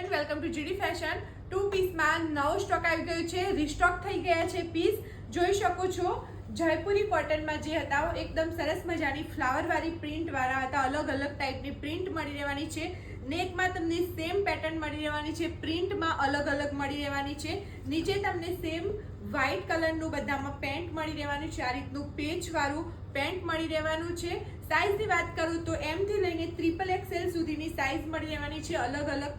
Friend, welcome to GD fashion. 2 પીસમાં નવો stock આવી ગયો છે, રીસ્ટોક થઈ ગયા છે પીસ। જોઈ શકો છો જયપુરી કોટનમાં જે હતા એકદમ સરસ મજાની ફ્લાવરવાળી પ્રિન્ટવાળા હતા। અલગ અલગ ટાઈપની પ્રિન્ટ મળી રહેવાની છે। નેકમાં તમને સેમ પેટર્ન મળી રહેવાની છે, પ્રિન્ટમાં અલગ અલગ મળી રહેવાની છે। નીચે તમને સેમ વ્હાઇટ કલરનું બધામાં પેન્ટ મળી રહેવાનું છે। આ રીતનું પેચવાળું પેન્ટ મળી રહેવાનું છે। સાઇઝની વાત કરું તો M થી લઈને XXL સુધીની સાઇઝ મળી રહેવાની છે। અલગ અલગ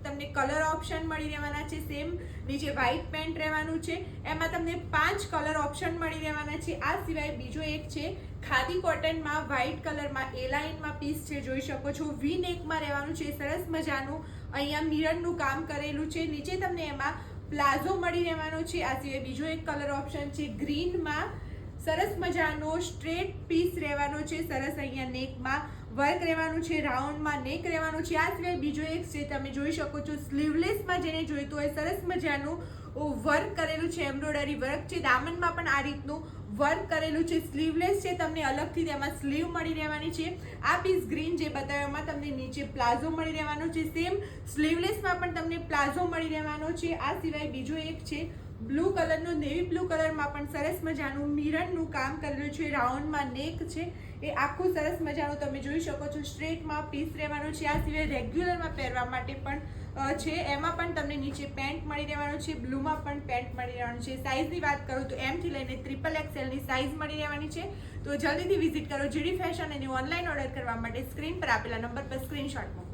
તમને કલર ઓપ્શન મળી રહેવાના છે। સેમ નીચે વ્હાઇટ પેન્ટ રહેવાનું છે, એમાં તમને 5 કલર ઓપ્શન મળી રહેવાના છે। આ સિવાય બીજો એક છે ખાદી કોટનમાં વ્હાઇટ કલરમાં એ લાઇનમાં પીસ છે, જોઈ શકો છો વી નેકમાં રહેવાનું છે। સરસ મજાનું અહીંયા મિરરનું કામ કરેલું છે। નીચે તમને એમાં પ્લાઝો મળી રહેવાનો છે। આ સિવાય બીજો એક કલર ઓપ્શન છે ગ્રીનમાં, સરસ મજાનો સ્ટ્રેટ પીસ રહેવાનો છે। સરસ અહીંયા નેકમાં વર્ક રહેવાનું છે, રાઉન્ડમાં નેક રહેવાનું છે। આ સિવાય બીજો એક છે, તમે જોઈ શકો છો સ્લીવલેસમાં જેને જોઈતું હોય સરસ મજાનું વર્ક કરેલું છે, એમ્બ્રોઇડરી વર્ક છે। દામનમાં પણ આ રીતનું વર્ક કરેલું છે। સ્લીવલેસ છે, તમને અલગથી તેમાં સ્લીવ મળી રહેવાની છે। આ પીસ ગ્રીન જે બતાવ્યો એમાં તમને નીચે પ્લાઝો મળી રહેવાનો છે, સેમ સ્લીવલેસમાં પણ તમને પ્લાઝો મળી રહેવાનો છે। આ સિવાય બીજો એક છે બ્લુ કલરનું, નેવી બ્લુ કલરમાં પણ સરસ મજાનું મિરરનું કામ કરેલું છે, રાઉન્ડમાં નેક છે, એ આખું સરસ મજાનું તમે જોઈ શકો છો સ્ટ્રેટમાં પીસ રહેવાનું છે। આ સિવાય રેગ્યુલરમાં પહેરવા માટે પણ છે, એમાં પણ તમને નીચે પેન્ટ મળી રહેવાનું છે, બ્લુમાં પણ પેન્ટ મળી રહેવાનું છે। સાઇઝની વાત કરું તો M થી લઈને XXL ની સાઇઝ મળી રહેવાની છે। તો જલ્દીથી વિઝિટ કરો જીડી ફેશન અને ઓનલાઈન ઓર્ડર કરવા માટે સ્ક્રીન પર આપેલા નંબર પર સ્ક્રીનશોટ મૂકો।